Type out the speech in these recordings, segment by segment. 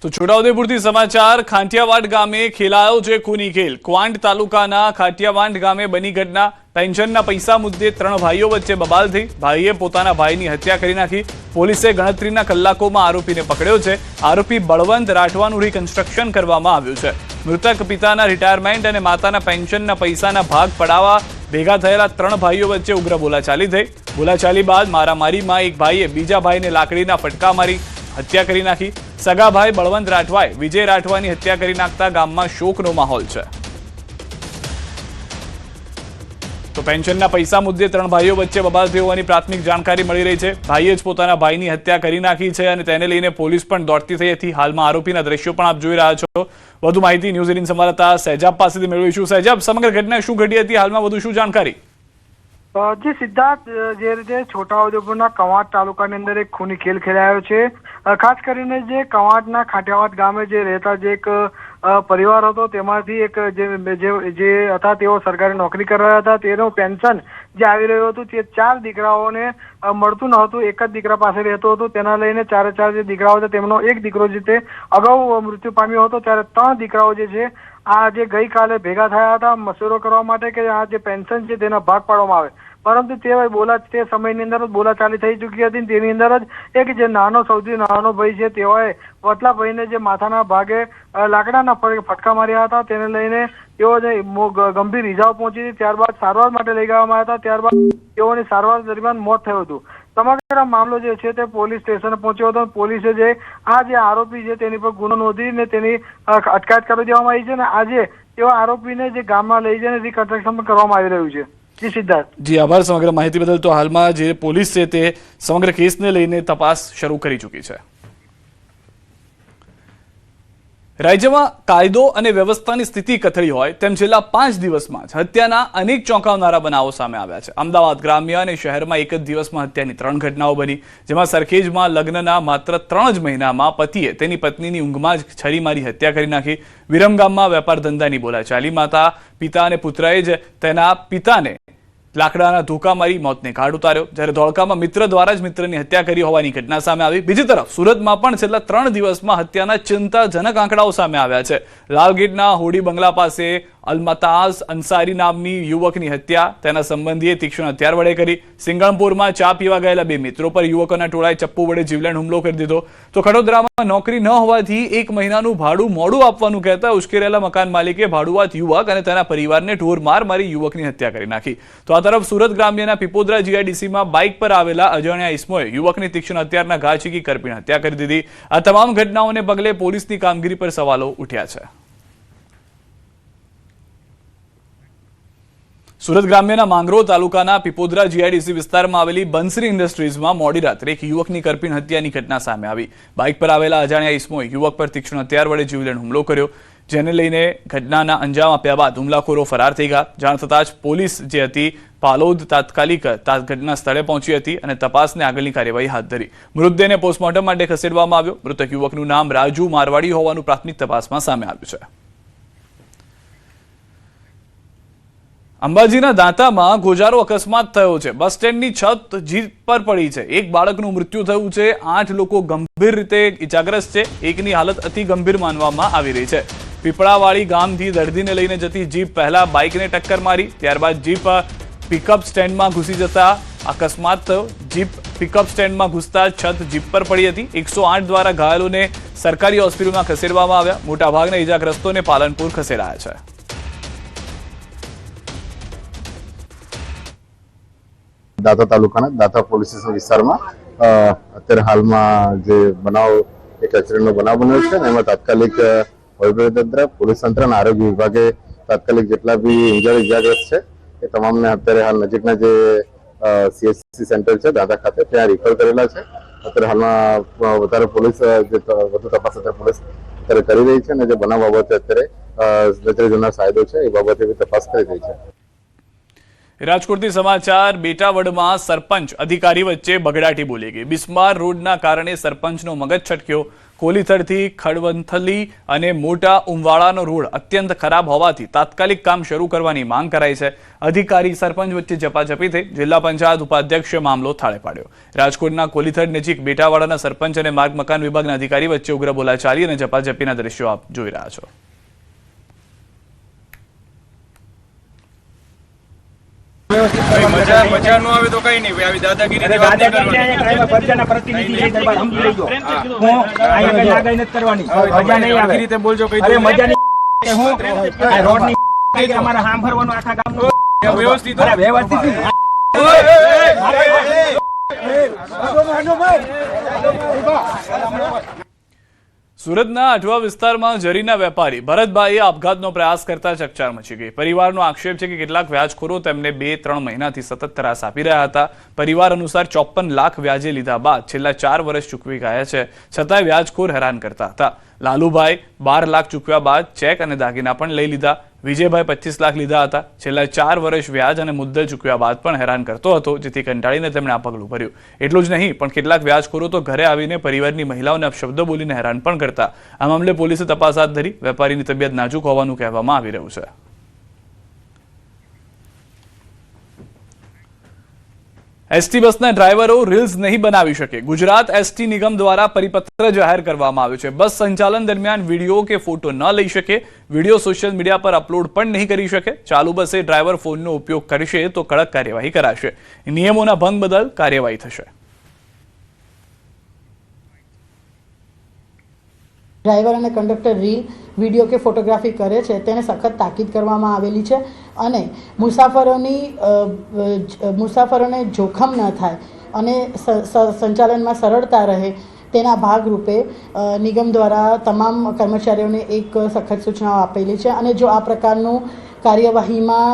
તો છોટાઉદેપુરથી સમાચાર ખાંટિયાવાડ ગામે ખેલાયો છે ખૂની ખેલ। ક્વાંટ તાલુકાના ખાંટિયાવાડ ગામે બની ઘટના। પેન્શનના પૈસા મુદ્દે ત્રણ ભાઈઓ વચ્ચે બબાલ થઈ। ભાઈએ પોતાના ભાઈની હત્યા કરી નાખી। પોલીસે ગણતરીના કલાકોમાં આરોપીને પકડ્યો છે। આરોપી બળવંત રાઠવાનું રિકન્સ્ટ્રક્શન કરવામાં આવ્યું છે। મૃતક પિતાના રિટાયરમેન્ટ અને માતાના પેન્શનના પૈસાના ભાગ પડાવવા ભેગા થયેલા ત્રણ ભાઈઓ વચ્ચે ઉગ્ર બોલાચાલી થઈ। બોલાચાલી બાદ મારામારીમાં એક ભાઈએ બીજા ભાઈને લાકડીના ફટકા મારી હત્યા કરી નાખી। સગા ભાઈ બળવંત રાઠવાએ વિજય રાઠવાની હત્યા કરી નાખતા ગામમાં શોકનો માહોલ છે। તો પેન્શનના પૈસા મુદ્દે ત્રણ ભાઈઓ વચ્ચે બબાલ થયો હોવાની પ્રાથમિક જાણકારી મળી રહી છે। ભાઈએ જ પોતાના ભાઈની હત્યા કરી નાખી છે અને તેને લઈને પોલીસ પણ દોડતી થઈ હતી। હાલમાં આરોપીના દ્રશ્યો પણ આપ જોઈ રહ્યા છો। વધુ માહિતી ન્યૂઝ 18 સંવાદદાતા સહેજાબ પાસેથી મેળવીશું। સહેજાબ, સમગ્ર ઘટના શું ઘટી હતી, હાલમાં વધુ શું જાણકારી? જે સિદ્ધાર્થ, જે રીતે છોટાઉદેપુરના કવાંટ તાલુકાની અંદર એક ખૂની ખેલ ખેલાયો છે। ખાસ કરીને જે કવાંટના ખાંટિયાવાડ ગામે જે રહેતા જે એક પરિવાર હતો તેમાંથી એક જે હતા તેઓ સરકારી નોકરી કરી રહ્યા હતા। તેનું પેન્શન જે આવી રહ્યું હતું તે ચાર દીકરાઓને મળતું ન હતું। એક જ દીકરા પાસે રહેતો હતો। તેના લઈને ચારે ચાર જે દીકરાઓ હતા તેમનો એક દીકરો જે તે અગાઉ મૃત્યુ પામ્યો હતો, ત્યારે ત્રણ દીકરાઓ જે છે આ જે ગઈકાલે ભેગા થયા હતા મસૂરો કરવા માટે કે આ જે પેન્શન છે તેના ભાગ પાડવામાં આવે, પરંતુ તે સમયની અંદર જ બોલાચાલી થઈ ચૂકી હતી। તેની અંદર જ એક જે સૌથી નાનો ભાઈ છે તેઓએ વટલા ભાઈને જે માથાના ભાગે લાકડાના ફટકા માર્યા હતા, તેને લઈને તેઓ ગંભીર ઈજાઓ પહોંચી હતી। ત્યારબાદ સારવાર માટે લઈ જવામાં આવ્યા હતા। ત્યારબાદ તેઓની સારવાર દરમિયાન મોત થયું હતું। સમગ્ર મામલો જે છે તે પોલીસ સ્ટેશને પહોંચ્યો હતો। પોલીસે જે આ જે આરોપી છે તેની પર ગુનો નોંધીને તેની અટકાયત કરી દેવામાં આવી છે અને આજે તેઓ આરોપીને જે ગામમાં લઈ જઈને રિકન્સ્ટ્રક્શન કરવામાં આવી રહ્યું છે। જી સિદ્ધાર્થ। જી આભાર સમગ્ર માહિતી બદલ। તો હાલમાં જે પોલીસ છે તે સમગ્ર કેસને લઈને તપાસ શરૂ કરી ચૂકી છે। રાજ્યમાં કાયદો અને વ્યવસ્થાની સ્થિતિ કથળી હોય તેમ છેલ્લા 5 દિવસમાં જ હત્યાના અનેક ચોંકાવનારા બનાવો સામે આવ્યા છે। અમદાવાદ ગ્રામ્ય અને શહેરમાં એક જ દિવસમાં હત્યાની 3 ઘટનાઓ બની, જેમાં સરખેજમાં લગ્નના માત્ર 3 જ મહિનામાં પતિએ તેની પત્નીની ઊંઘમાં જ છરી મારી હત્યા કરી નાખી। વિરમગામમાં વેપાર ધંધાની બોલાચાલી માતા પિતા અને પુત્રએ જ તેના પિતાને લાકડાના ધોકા મારી મોતને ઘાટ ઉતાર્યો, જ્યારે ધોળકામાં મિત્ર દ્વારા જ મિત્રની હત્યા કરી હોવાની ઘટના સામે આવી। બીજી તરફ સુરતમાં પણ છેલ્લા 3 દિવસમાં હત્યાના ચિંતાજનક આંકડાઓ સામે આવ્યા છે। લાલગેટના હોડી બંગલા પાસે અલમતાઝ અંસારી નામની યુવકની હત્યા તેના સંબંધીએ તીક્ષ્ણ હથિયાર વડે કરી। સિંગણપુરમાં ચા પીવા ગયેલા 2 મિત્રો પર યુવકોના ટોળાએ ચપ્પુ વડે જીવલેણ હુમલો કરી દીધો। તો ખડોદરામાં નોકરી ન હોવાથી 1 મહિનાનું ભાડું મોડું આપવાનું કહેતા ઉશ્કેરેલા મકાન માલિકે ભાડુઆત યુવક અને તેના પરિવારને ઢોર માર મારી યુવકની હત્યા કરી નાખી। તો આ તરફ સુરત ગ્રામ્યના પીપોદરા જીઆઈડીસીમાં બાઇક પર આવેલા અજાણ્યા ઇસમોએ યુવકની તીક્ષ્ણ હથિયારના ઘા ઝીકી કરપીણ હત્યા કરી દીધી। આ તમામ ઘટનાઓને પગલે પોલીસની કામગીરી પર સવાલો ઉઠ્યા છે। સુરત ગ્રામ્યના માંગરોળ તાલુકાના પીપોદરા જીઆઈડીસી વિસ્તારમાં આવેલી બંસરી ઇન્ડસ્ટ્રીઝમાં મોડી રાત્રે એક યુવકની કરપીણ હત્યાની ઘટના સામે આવી। બાઇક પર આવેલા અજાણ્યા ઇસમોએ યુવક પર તીક્ષ્ણ હથિયાર વડે જીવલેણ હુમલો કર્યો, જેને લઈને ઘટનાના અંજામ આપ્યા બાદ હુમલાખોરો ફરાર થઈ ગયા। જાણ થતાં જ પોલીસ જે હતી પાલોદ તાત્કાલિક ઘટના સ્થળે પહોંચી હતી અને તપાસને આગળની કાર્યવાહી હાથ ધરી। મૃતદેહને પોસ્ટમોર્ટમ માટે ખસેડવામાં આવ્યો। મૃતક યુવકનું નામ રાજુ મારવાડી હોવાનું પ્રાથમિક તપાસમાં સામે આવ્યું છે। અંબાજીના દાંતામાં ગોજારો અકસ્માત થયો છે। બસ સ્ટેન્ડની છત જીપ પર પડી છે। એક બાળકનું મૃત્યુ થયું છે। 8 લોકો ગંભીર રીતે ઇજાગ્રસ્ત છે। એકની હાલત અતિ ગંભીર માનવામાં આવી રહી છે। પીપળાવાળી ગામથી દર્દીને લઈને જતી જીપ પહેલા બાઇકને ટક્કર મારી, ત્યારબાદ જીપ પિકઅપ સ્ટેન્ડમાં ઘૂસી જતા અકસ્માત થયો। જીપ પિકઅપ સ્ટેન્ડમાં ઘૂસતા છત જીપ પર પડી હતી। 108 દ્વારા ઘાયલોને સરકારી હોસ્પિટલમાં ખસેડવામાં આવ્યા। મોટાભાગના ઇજાગ્રસ્તોને પાલનપુર ખસેડાયા છે। દાતા તાલુકાના દાતા પોલીસ સ્ટેશન વિસ્તારમાં અત્યારે હાલમાં જે બનાવ એક એક્સિડન્ટનો બનાવ બન્યો છે ને એમાં તાત્કાલિક વહીવટી તંત્ર, પોલીસ તંત્ર અને આરોગ્ય વિભાગે તાત્કાલિક જેટલા બી ઇજાગ્રસ્ત છે એ તમામને અત્યારે હાલ નજીકના જે સીએચસી સેન્ટર છે દાતા ખાતે ત્યાં રિફર કરેલા છે। અત્યારે હાલમાં વધારે પોલીસ જે વધુ તપાસ અત્યારે પોલીસ અત્યારે કરી રહી છે અને જે બનાવ બાબતે અત્યારે નજરે જોનાર સાહેબો છે એ બાબતે તપાસ કરી રહી છે। રાજકોટથી સમાચાર। બેટાવડમાં સરપંચ અધિકારી વચ્ચે બગડાટી બોલી ગઈ। બિસ્માર રોડના કારણે સરપંચનો મગજ છટક્યો। કોલીથડથી ખડવંથલી અને મોટા ઉમવાળાનો રોડ અત્યંત ખરાબ હોવાથી તાત્કાલિક કામ શરૂ કરવાની માંગ કરાઈ છે. અધિકારી સરપંચ વચ્ચે ઝપાઝપી થઈ જિલ્લા પંચાયત ઉપાધ્યક્ષે મામલો થાળે પાડ્યો. રાજકોટના કોલીથડ નજીક બેટાવાડાના સરપંચ અને માર્ગ મકાન વિભાગના અધિકારી વચ્ચે ઉગ્ર બોલાચાલી અને ઝપાઝપીના દ્રશ્યો આપ જોઈ રહ્યા છો. મજા નો આવે તો કઈ નહીં આવી દાદાગીરી વાત નહીં કરવાની. પ્રજાના પ્રતિનિધિ છે દરબાર સમજી લેજો. હું અહીંયા કઈ લાગાઈ નથી કરવાની. મજા નહીં આવે. રીતે બોલજો કઈ અરે મજા નહીં કે હું આ રોડની કે અમારા સાંભળવાનું આખા ગામનું વ્યવસ્થિત અરે વ્યવસ્થિત સુરતના અઠવા વિસ્તારમાં જરીના વેપારી ભરતભાઈએ આપઘાતનો પ્રયાસ કરતા ચકચાર મચી ગઈ. પરિવારનો આક્ષેપ છે કે કેટલાક વ્યાજખોરો તેમને 2-3 મહિનાથી સતત ત્રાસ આપી રહ્યા હતા. પરિવાર અનુસાર 54 લાખ વ્યાજે લીધા બાદ છેલ્લા 4 વર્ષ ચૂકવી ગયા છે, છતાંય વ્યાજખોર હેરાન કરતા હતા. લાલુભાઈ 12 લાખ ચૂકવ્યા બાદ ચેક અને દાગીના પણ લઈ લીધા. વિજયભાઈ 25 લાખ લીધા હતા. છેલ્લા 4 વર્ષ વ્યાજ અને મુદ્દલ ચૂકવ્યા બાદ પણ હેરાન કરતો હતો, જેથી કંટાળીને તેમણે આ પગલું ભર્યું. એટલું જ નહીં, પણ કેટલાક વ્યાજખોરો તો ઘરે આવીને પરિવારની મહિલાઓને અપશબ્દો બોલીને હેરાન પણ કરતા. આ મામલે પોલીસે તપાસ હાથ ધરી. વેપારીની તબિયત નાજુક હોવાનું કહેવામાં આવી રહ્યું છે. એસટી બસના ડ્રાઈવરો રીલ્સ નહીં બનાવી શકે. ગુજરાત એસટી નિગમ દ્વારા પરિપત્ર જાહેર કરવામાં આવ્યો છે. બસ સંચાલન દરમિયાન વિડીયો કે ફોટો ન લઈ શકે. વિડીયો સોશિયલ મીડિયા પર અપલોડ પણ નહીં કરી શકે. ચાલુ બસે ડ્રાઈવર ફોનનો ઉપયોગ કરશે તો કડક કાર્યવાહી કરાશે. નિયમોના ભંગ બદલ કાર્યવાહી થશે. ડ્રાઈવર અને કંડક્ટર રીલ, વિડીયો કે ફોટોગ્રાફી કરે છે તેને સખત તાકીદ કરવામાં આવેલી છે અને મુસાફરોને જોખમ ન થાય અને સંચાલનમાં સરળતા રહે તેના ભાગરૂપે નિગમ દ્વારા તમામ કર્મચારીઓને એક સખત સૂચનાઓ આપેલી છે. અને જો આ પ્રકારનું કાર્યવાહીમાં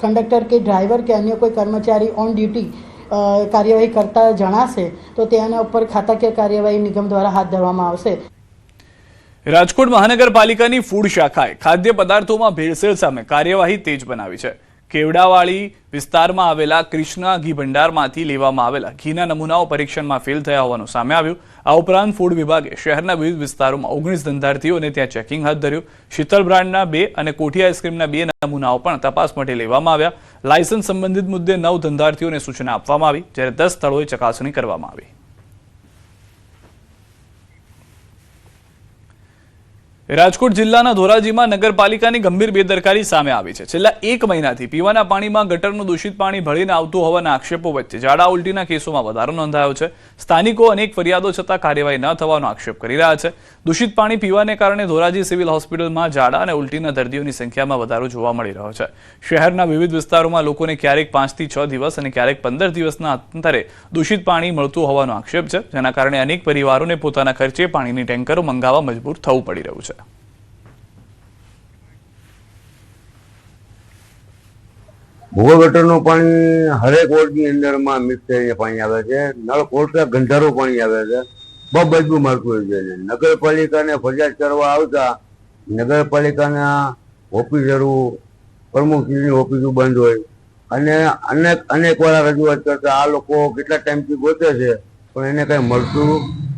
કંડક્ટર કે ડ્રાઈવર કે અન્ય કોઈ કર્મચારી ઓન ડ્યુટી કાર્યવાહી કરતા જણાશે તો તેના ઉપર ખાતાકીય કાર્યવાહી નિગમ દ્વારા હાથ ધરવામાં આવશે. રાજકોટ મહાનગરપાલિકાની ફૂડ શાખાએ ખાદ્ય પદાર્થોમાં ભેળસેળ સામે કાર્યવાહી તેજ બનાવી છે. કેવડાવાળી વિસ્તારમાં આવેલા કૃષ્ણા ઘી ભંડારમાંથી લેવામાં આવેલા ઘીના નમૂનાઓ પરીક્ષણમાં ફેલ થયા હોવાનું સામે આવ્યું. આ ઉપરાંત ફૂડ વિભાગે શહેરના વિવિધ વિસ્તારોમાં 19 ધંધાર્થીઓને ત્યાં ચેકિંગ હાથ ધર્યું. શીતળ બ્રાન્ડના 2 અને કોઠી આઈસ્ક્રીમના 2 નમૂનાઓ પણ તપાસ માટે લેવામાં આવ્યા. લાયસન્સ સંબંધિત મુદ્દે 9 ધંધાર્થીઓને સૂચના આપવામાં આવી, જ્યારે 10 સ્થળોએ ચકાસણી કરવામાં આવી. રાજકોટ જિલ્લાના ધોરાજીમાં નગરપાલિકાની ગંભીર બેદરકારી સામે આવી છે. છેલ્લા 1 મહિનાથી પીવાના પાણીમાં ગટરનું દૂષિત પાણી ભળીને આવતું હોવાના આક્ષેપો વચ્ચે ઝાડા ઉલટીના કેસોમાં વધારો નોંધાયો છે. સ્થાનિકો અનેક ફરિયાદો છતાં કાર્યવાહી ન થવાનો આક્ષેપ કરી રહ્યા છે. દૂષિત પાણી પીવાને કારણે ધોરાજી સિવિલ હોસ્પિટલમાં ઝાડા અને ઉલટીના દર્દીઓની સંખ્યામાં વધારો જોવા મળી રહ્યો છે. શહેરના વિવિધ વિસ્તારોમાં લોકોને ક્યારેક 5 થી 6 દિવસ અને ક્યારેક 15 દિવસના અંતરે દૂષિત પાણી મળતું હોવાનો આક્ષેપ છે, જેના કારણે અનેક પરિવારોને પોતાના ખર્ચે પાણીની ટેન્કરો મંગાવવા મજબૂર થવું પડી રહ્યું છે. ભૂગર્ભ ગટરનું પાણી હરેક વોર્ડની અંદરમાં મિક્સ થઈને પાણી આવે છે. નળ કોલસા ગંધારું પાણી આવે છે. બહુ બદબુ મારતું હોય છે. નગરપાલિકાને ફરિયાદ કરવા આવતા નગરપાલિકાના ઓફિસરો, પ્રમુખશ્રીની ઓફિસો બંધ હોય અને અનેક વાર રજૂઆત કરતા આ લોકો કેટલા ટાઈમથી ગોતે છે પણ એને કઈ મળતું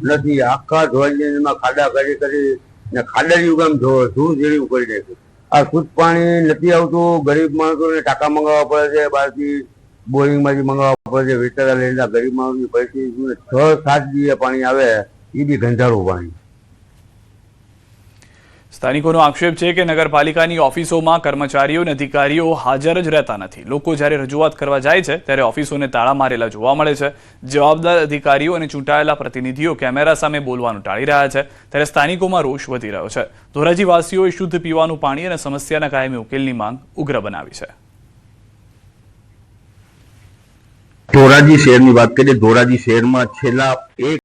નથી. આખા ધોળાજીમાં ખાડા કરી ને ખાડાની કામ ધૂળ જેવું કરી નાખ્યું. આ શુદ્ધ પાણી નથી આવતું. ગરીબ માણસોને ટાંકા મંગાવવા પડે છે, બહારથી બોરિંગમાંથી મંગાવવા પડે છે. વિચારા લઈને ગરીબ માણસોની પરિસ્થિતિ 6-7 દિવસે પાણી આવે એ બી ગંધારું પાણી. સ્થાનિકોનો આક્ષેપ છે કે નગરપાલિકાની ઓફિસોમાં કર્મચારીઓ અને અધિકારીઓ હાજર જ રહેતા નથી. લોકો જ્યારે રજૂઆત કરવા જાય છે ત્યારે ઓફિસોને તાળા મારેલા જોવા મળે છે. જવાબદાર અધિકારીઓ અને ચૂંટાયેલા પ્રતિનિધિઓ કેમેરા સામે બોલવાનું ટાળી રહ્યા છે, ત્યારે સ્થાનિકોમાં રોષ વધી રહ્યો છે. ધોરાજી વાસીઓએ શુદ્ધ પીવાનું પાણી અને સમસ્યાના કાયમી ઉકેલની માંગ ઉગ્ર બનાવી છે. ધોરાજી શહેરની વાત કરીએ, ધોરાજી શહેરમાં છેલ્લા 1